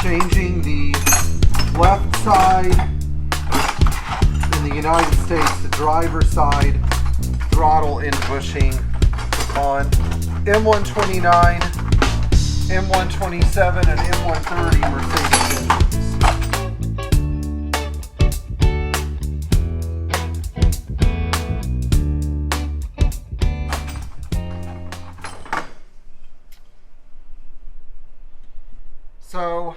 changing the left side in the United States, the driver's side throttle in bushing on M129, M127, and M130 Mercedes engines. So,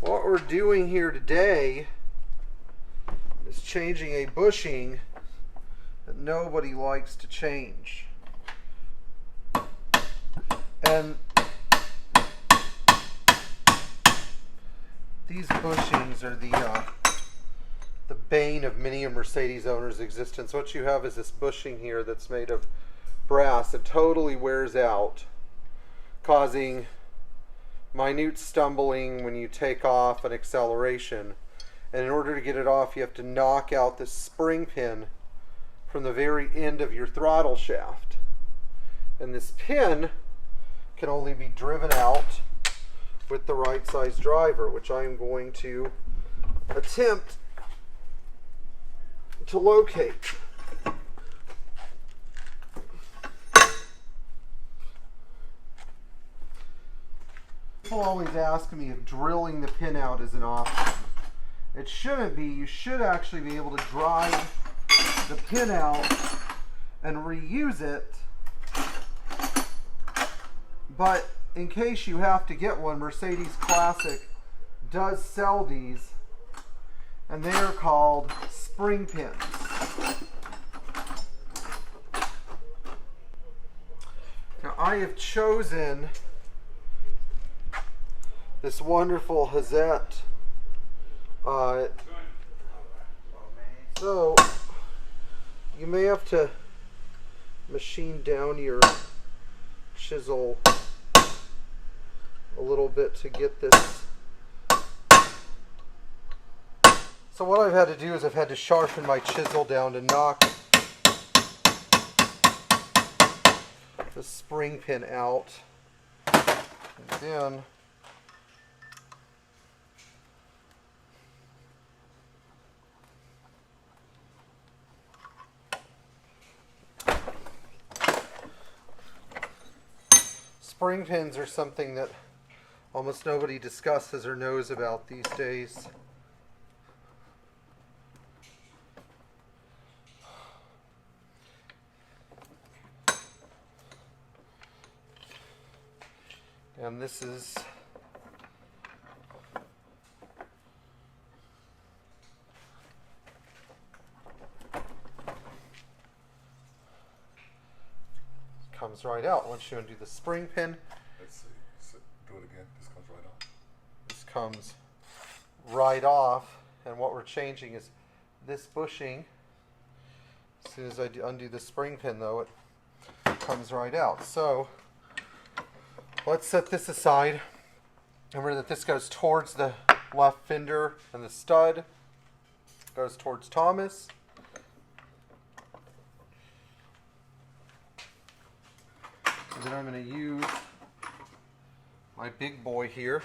what we're doing here today is changing a bushing that nobody likes to change. And these bushings are the bane of many a Mercedes owner's existence. What you have is this bushing here that's made of brass. It totally wears out, causing minute stumbling when you take off an acceleration. And in order to get it off, you have to knock out this spring pin from the very end of your throttle shaft. And this pin can only be driven out with the right size driver, which I am going to attempt to locate. People always ask me if drilling the pin out is an option. It shouldn't be. You should actually be able to drive the pin out and reuse it. But in case you have to get one, Mercedes Classic does sell these, and they are called spring pins. Now I have chosen this wonderful Hedary. So you may have to machine down your chisel a little bit to get this. So what I've had to do is I've had to sharpen my chisel down to knock the spring pin out. And then spring pins are something that almost nobody discusses or knows about these days. And this is comes right out once you undo the spring pin. Let's see. So do it again. This comes right off. This comes right off, and what we're changing is this bushing. As soon as I undo the spring pin, though, it comes right out. So let's set this aside. Remember that this goes towards the left fender, and the stud goes towards Thomas. And then I'm going to use my big boy here.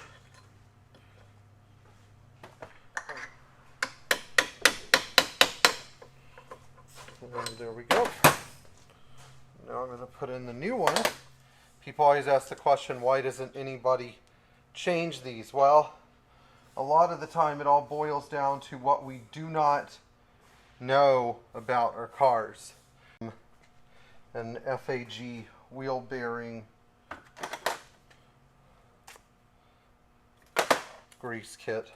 And there we go. Now I'm going to put in the new one. People always ask the question, why doesn't anybody change these? Well, a lot of the time it all boils down to what we do not know about our cars. An FAG wheel bearing grease kit.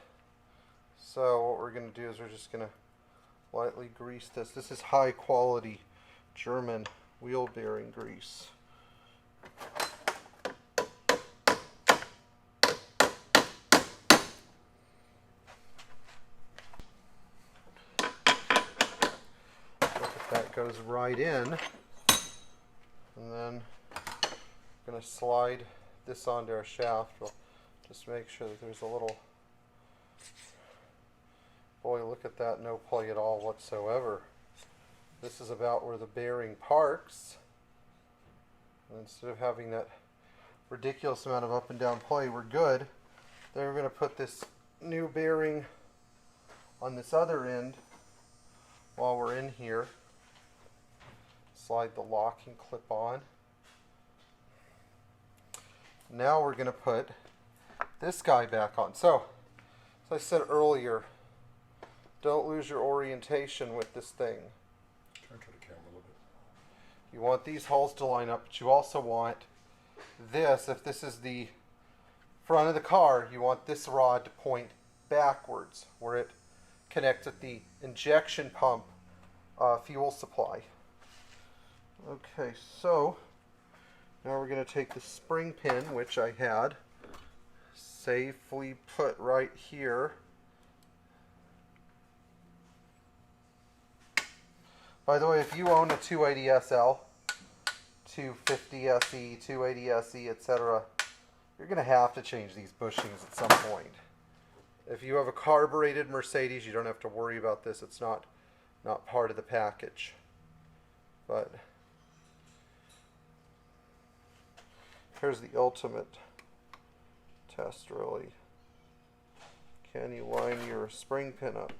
So what we're going to do is we're just going to lightly grease this. This is high quality German wheel bearing grease. That goes right in, and then I'm going to slide this onto our shaft. We'll just make sure that there's a little, boy, look at that, no play at all whatsoever. This is about where the bearing parks, and instead of having that ridiculous amount of up and down play, we're good. Then we're going to put this new bearing on this other end while we're in here. Slide the locking clip on. Now we're going to put this guy back on. So, as I said earlier, don't lose your orientation with this thing. Turn to the camera a little bit. You want these holes to line up, but you also want this, if this is the front of the car, you want this rod to point backwards where it connects with the injection pump fuel supply. Okay, so now we're going to take the spring pin, which I had safely put right here. By the way, if you own a 280 SL, 250 SE, 280 SE, etc., you're going to have to change these bushings at some point. If you have a carbureted Mercedes, you don't have to worry about this. It's not part of the package. But here's the ultimate test, really. Can you line your spring pin up?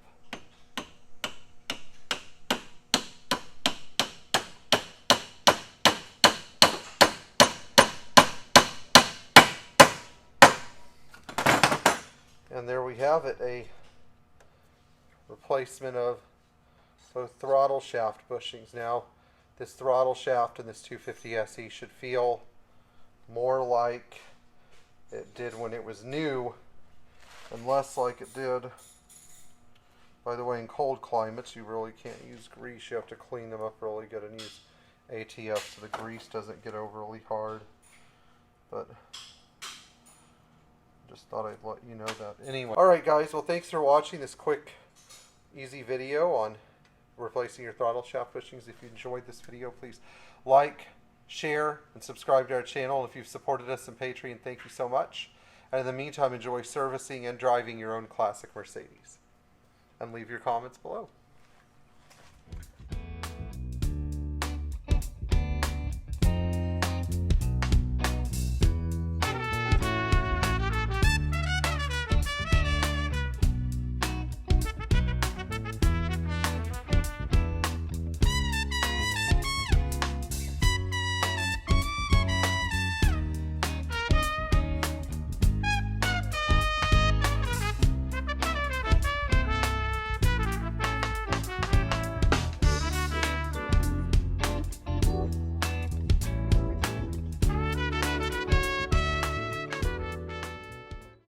And there we have it, a replacement of both throttle shaft bushings. Now, this throttle shaft in this 250 SE should feel more like it did when it was new, and less like it did. By the way, in cold climates, you really can't use grease. You have to clean them up really good and use ATF so the grease doesn't get overly hard. But just thought I'd let you know that. Anyway. Alright guys, well thanks for watching this quick, easy video on replacing your throttle shaft bushings. If you enjoyed this video, please like, share, and subscribe to our channel. If you've supported us on Patreon, thank you so much. And in the meantime, enjoy servicing and driving your own classic Mercedes. And leave your comments below.